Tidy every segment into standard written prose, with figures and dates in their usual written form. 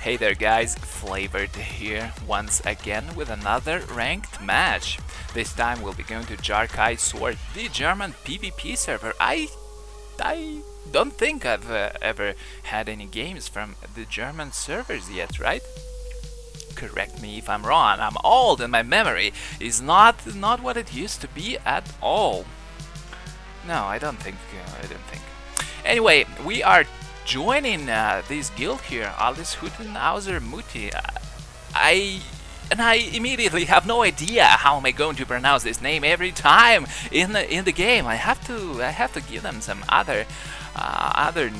Hey there guys, Flavored here once again with another ranked match. This time we'll be going to Jarkai Sword, the German PvP server. I don't think I've ever had any games from the German servers yet, right? Correct me if I'm wrong. I'm old and my memory is not what it used to be at all. No, I don't think. Anyway, we are joining this guild here, Hutten Ausser Mutti. I immediately have no idea how am I going to pronounce this name every time in the game. I have to give them some other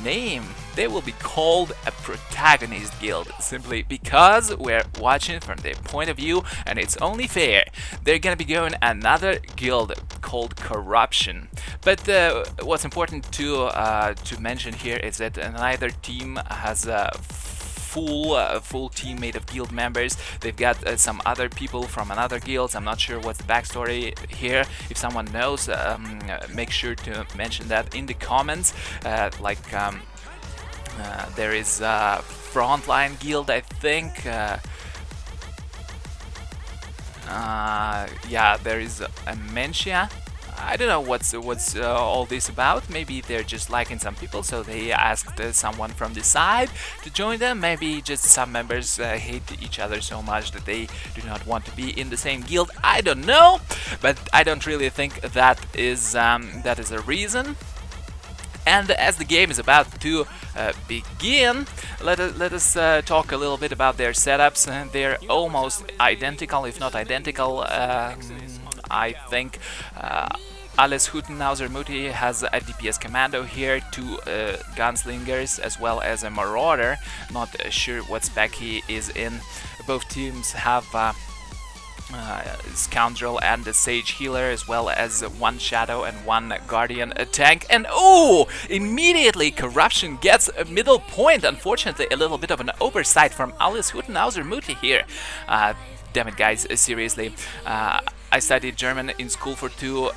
name. They will be called a protagonist guild simply because we're watching from their point of view, and it's only fair. They're gonna be going another guild called Corruption. But what's important to mention here is that neither team has a full team made of guild members. They've got some other people from another guilds. I'm not sure what's the backstory here. If someone knows, make sure to mention that in the comments. There is a Frontline guild, I think. Yeah, there is Amentia. I don't know what's all this about. Maybe they're just liking some people, so they asked someone from the side to join them. Maybe just some members hate each other so much that they do not want to be in the same guild. I don't know, but I don't really think that is a reason. And as the game is about to begin, let us talk a little bit about their setups. They're almost identical, if not identical. I think Hutten Ausser Mutti has a DPS commando here, 2 gunslingers, as well as a marauder. Not sure what spec he is in. Both teams have Scoundrel and the Sage Healer, as well as 1 Shadow and 1 Guardian tank. And oh! Immediately Corruption gets a middle point. Unfortunately, a little bit of an oversight from Hutten Ausser Mutti here. Damn it, guys, seriously. I studied German in school for 2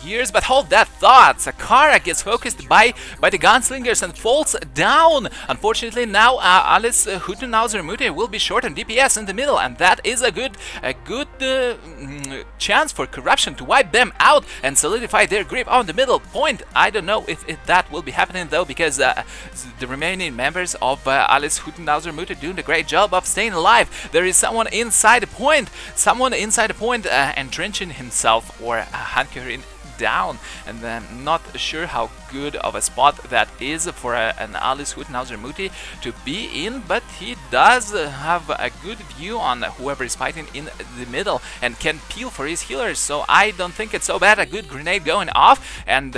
years, but hold that thought. Sakara gets focused by the gunslingers and falls down. Unfortunately, now Hutten Ausser Mutti will be short on DPS in the middle, and that is a good chance for Corruption to wipe them out and solidify their grip on the middle point. I don't know if that will be happening though, because the remaining members of Hutten Ausser Mutti doing a great job of staying alive. There is someone inside the point. Entrenching himself or hunkering down, and then not sure how good of a spot that is for an Hutten Ausser Mutti to be in, but he does have a good view on whoever is fighting in the middle and can peel for his healers, so I don't think it's so bad. A good grenade going off, and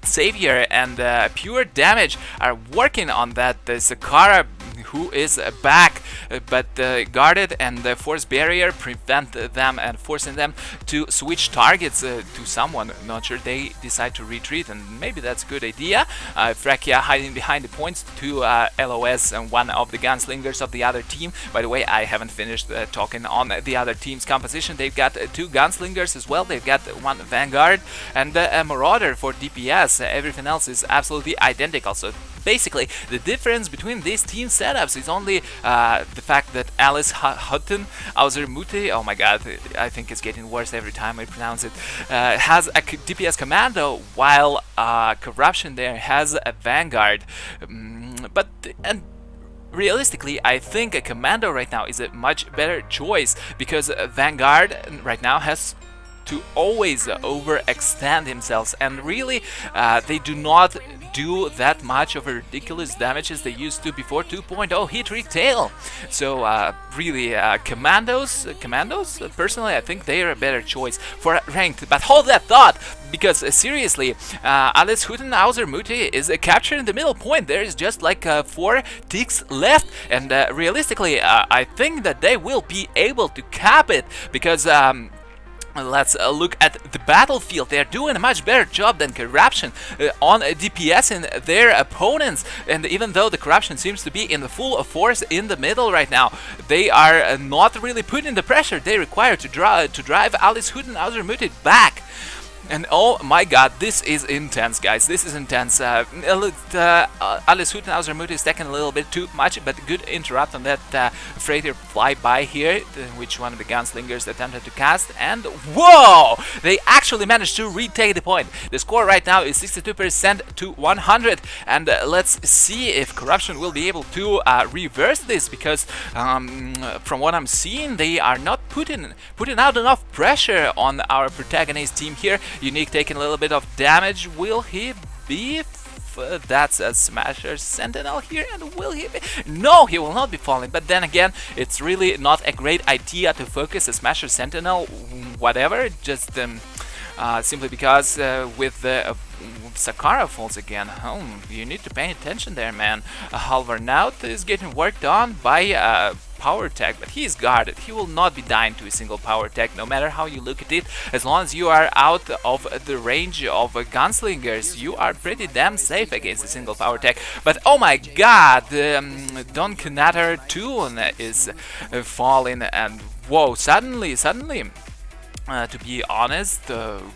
Savior and Pure Damage are working on that. Sakara, who is back, but guarded, and the Force Barrier prevent them and forcing them to switch targets to someone. Not sure, they decide to retreat, and maybe that's a good idea. Frekia hiding behind the points to LOS and one of the gunslingers of the other team. By the way, I haven't finished talking on the other team's composition. They've got 2 gunslingers as well. They've got 1 Vanguard and a Marauder for DPS. Everything else is absolutely identical. So basically, the difference between these team setups is only the fact that Hutten Ausser Mutti, oh my god, I think it's getting worse every time I pronounce it, has a DPS commando, while Corruption there has a Vanguard. And realistically, I think a commando right now is a much better choice, because Vanguard right now has to always overextend themselves, and really they do not do that much of a ridiculous damage as they used to before 2.0 hit retail. So really, commandos, personally I think they are a better choice for ranked. But hold that thought, because seriously, Hutten Ausser Mutti is capturing the middle point. There is just like 4 ticks left, and realistically I think that they will be able to cap it, because let's look at the battlefield. They're doing a much better job than Corruption on DPS in their opponents, and even though the Corruption seems to be in the full force in the middle right now, they are not really putting the pressure they require to drive Hutten Ausser Mutti back. And oh my god, this is intense, guys. This is intense. Alice Hutten Ausser Mutti is taking a little bit too much, but good interrupt on that freighter flyby here, which one of the gunslingers attempted to cast. And whoa! They actually managed to retake the point. The score right now is 62% to 100. And let's see if Corruption will be able to reverse this, because from what I'm seeing, they are not putting out enough pressure on our protagonist team here. Unique taking a little bit of damage. Will he be? That's a Smasher Sentinel here, and will he be? No, he will not be falling. But then again, it's really not a great idea to focus a Smasher Sentinel, whatever, just simply because with the Sakara falls again. You need to pay attention there, man. Halvarnaut is getting worked on by power tech, but he's guarded. He will not be dying to a single power tech, no matter how you look at it. As long as you are out of the range of gunslingers, you are pretty damn safe against a single power tech. But oh my god, Don Knatter 2 is falling, and whoa, suddenly to be honest,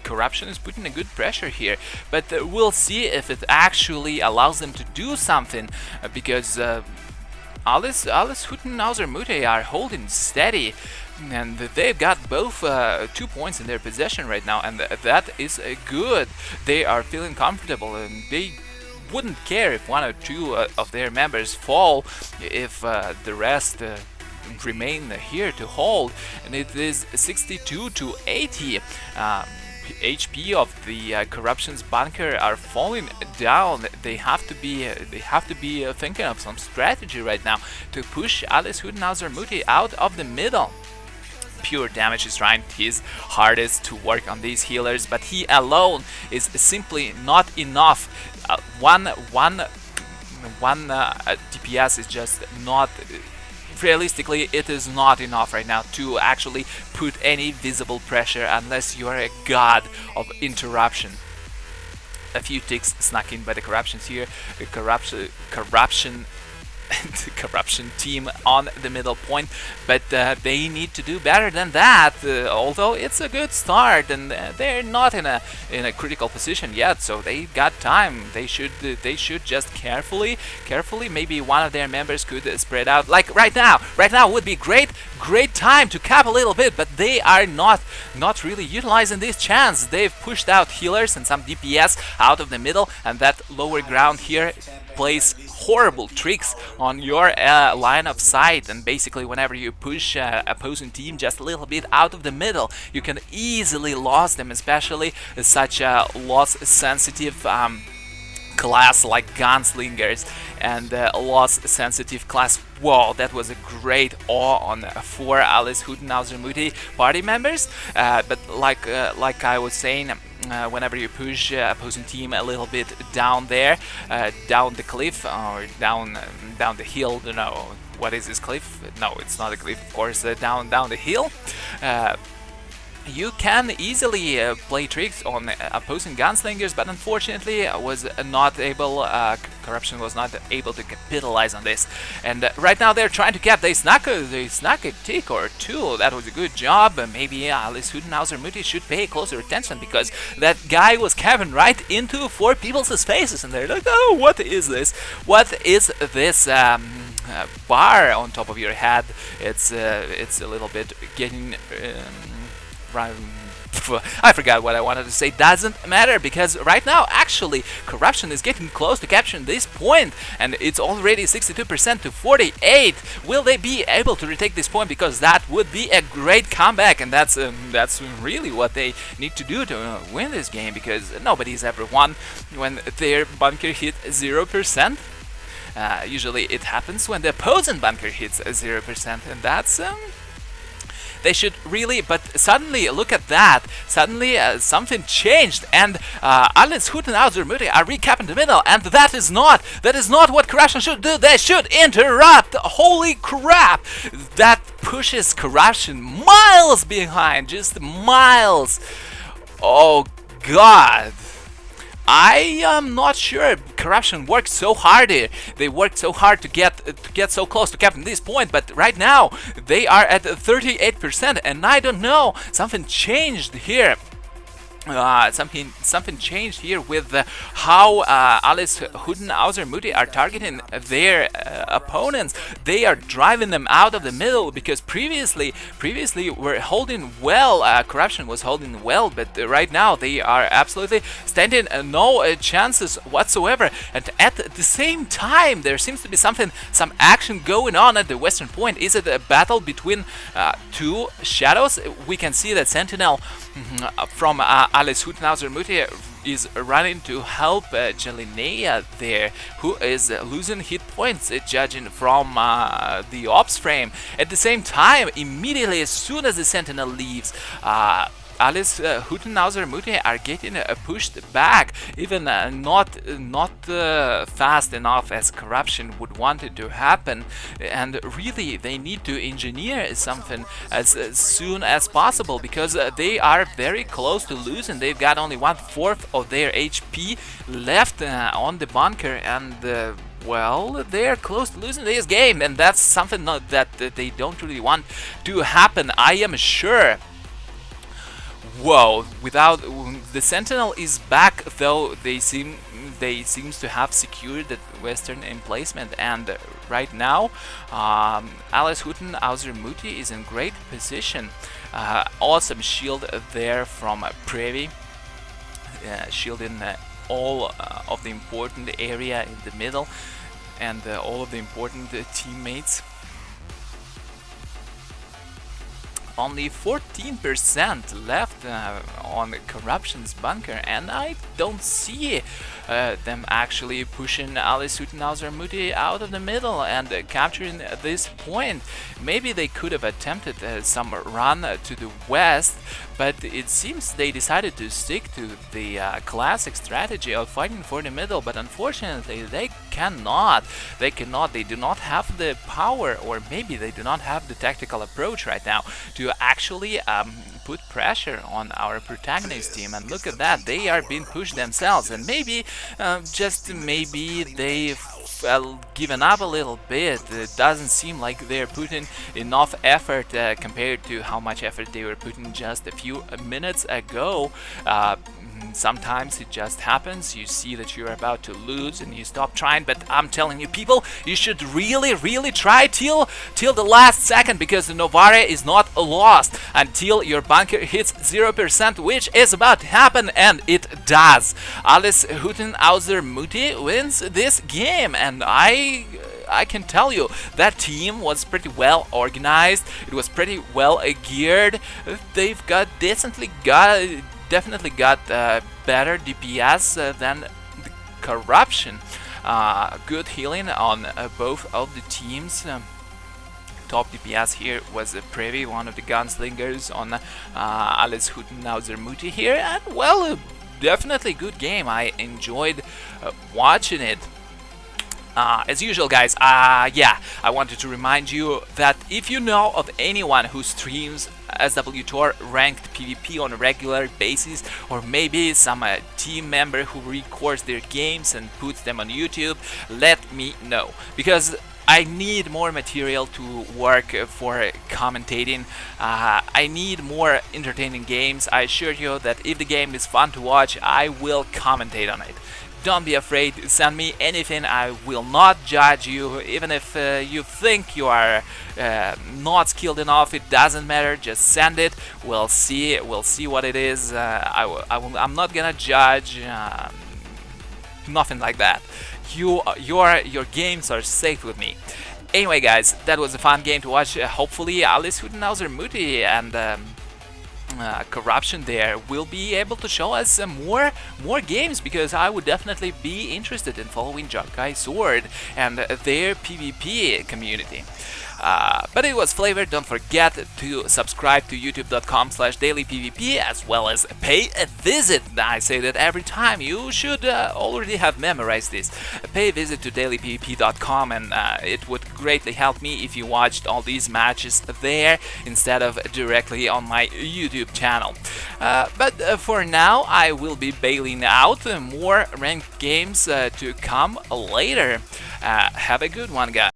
Corruption is putting a good pressure here, but we'll see if it actually allows them to do something, because Alice Hutten Ausser Mutti are holding steady, and they've got both 2 points in their possession right now, and that is good. They are feeling comfortable, and they wouldn't care if 1 or 2 of their members fall, if the rest remain here to hold. And it is 62 to 80. HP of the Corruption's bunker are falling down. They have to be thinking of some strategy right now to push Alice Hutten Ausser Mutti out of the middle. Pure Damage is trying his hardest to work on these healers, but he alone is simply not enough. One DPS is just not. Realistically, it is not enough right now to actually put any visible pressure unless you are a god of interruption. A few ticks snuck in by the Corruptions here. The Corruption team on the middle point, but they need to do better than that. Although it's a good start, and they're not in a critical position yet, so they got time. They should just carefully. Maybe one of their members could spread out. Like right now would be great time to cap a little bit, but they are not really utilizing this chance. They've pushed out healers and some DPS out of the middle, and that lower ground here plays horrible tricks on your line of sight, and basically whenever you push opposing team just a little bit out of the middle, you can easily lose them, especially such a loss sensitive class like gunslingers and loss sensitive class. Whoa, that was a great awe on 4 Alice Hutten Ausser Mutti party members, but like I was saying, whenever you push opposing team a little bit down there, down the cliff or down the hill, you know, what is this cliff? No, it's not a cliff, of course. Down the hill, you can easily play tricks on opposing gunslingers, but unfortunately Corruption was not able to capitalize on this. And right now they're trying to cap. They snuck a tick or 2. That was a good job. Maybe Alice Hutten Ausser Mutti should pay closer attention, because that guy was capping right into 4 people's faces, and they're like, oh, what is this? What is this bar on top of your head? It's a little bit getting. I forgot what I wanted to say. Doesn't matter, because right now actually Corruption is getting close to capturing this point, and it's already 62% to 48. Will they be able to retake this point? Because that would be a great comeback, and that's really what they need to do to win this game, because nobody's ever won when their bunker hit 0%. Usually it happens when the opposing bunker hits 0%, and that's they should really, but suddenly, look at that, suddenly something changed, and Alice Hutten Ausser Mutti are recapping the middle, and that is not what Corruption should do. They should interrupt. Holy crap, that pushes Corruption miles behind, just miles. Oh god, I am not sure. Corruption worked so hard here. They worked so hard to get so close to capping this point, but right now they are at 38%, and I don't know. Something changed here. something changed here with how Alice Hutten Ausser Mutti are targeting their opponents. They are driving them out of the middle, because previously were holding well. Corruption was holding well, but right now they are absolutely standing no chances whatsoever. And at the same time, there seems to be some action going on at the western point. Is it a battle between two shadows? We can see that Sentinel from Alice Hutten Ausser Mutti is running to help Jelinea there, who is losing hit points, judging from the ops frame. At the same time, immediately as soon as the Sentinel leaves, Alice Hutten Ausser Mutti are getting pushed back, even not fast enough as Corruption would want it to happen. And really, they need to engineer something as soon as possible, because they are very close to losing. They've got only 1/4 of their HP left on the bunker, and well, they're close to losing this game, and that's something that they don't really want to happen, I am sure. Whoa! Without the Sentinel is back, though they seems to have secured the western emplacement, and right now Alice Hutten Ausser Mutti is in great position. Awesome shield there from Previ, shielding all of the important area in the middle, and all of the important teammates. Only 14% left on Corruption's bunker, and I don't see them actually pushing Alice Hutten Ausser Mutti out of the middle and capturing this point. Maybe they could have attempted some run to the west, but it seems they decided to stick to the classic strategy of fighting for the middle, but unfortunately they cannot. They do not have the power, or maybe they do not have the tactical approach right now to actually put pressure on our protagonist team. And look at that, they are being pushed themselves, and maybe, just maybe, they've given up a little bit. It doesn't seem like they're putting enough effort compared to how much effort they were putting just a few minutes ago. Sometimes it just happens, you see that you're about to lose and you stop trying, but I'm telling you, people, you should really try till the last second, because the Novare is not lost until your bunker hits 0%, which is about to happen, and it does. Alice Hutten Ausser Mutti wins this game, and I can tell you that team was pretty well organized. It was pretty well geared. They've definitely got better DPS than the Corruption. Good healing on both of the teams. Top DPS here was Previ, one of the gunslingers on Alice Hutten Ausser Mutti here, and well, definitely good game. I enjoyed watching it. As usual, guys, yeah, I wanted to remind you that if you know of anyone who streams SWTOR ranked PvP on a regular basis, or maybe some team member who records their games and puts them on YouTube, let me know, because I need more material to work for commentating. I need more entertaining games. I assure you that if the game is fun to watch, I will commentate on it. Don't be afraid, send me anything, I will not judge you. Even if you think you are not skilled enough, it doesn't matter, just send it, we'll see what it is. I'm not gonna judge, nothing like that. Your games are safe with me. Anyway, guys, that was a fun game to watch. Hopefully Alice Hutten Ausser Mutti and Corruption there will be able to show us more games, because I would definitely be interested in following Jokai Sword and their PvP community. But it was Flavor. Don't forget to subscribe to youtube.com/dailypvp, as well as pay a visit. I say that every time. You should already have memorized this. Pay a visit to dailypvp.com, and it would greatly help me if you watched all these matches there instead of directly on my YouTube channel. But for now, I will be bailing out. More ranked games to come later. Have a good one, guys.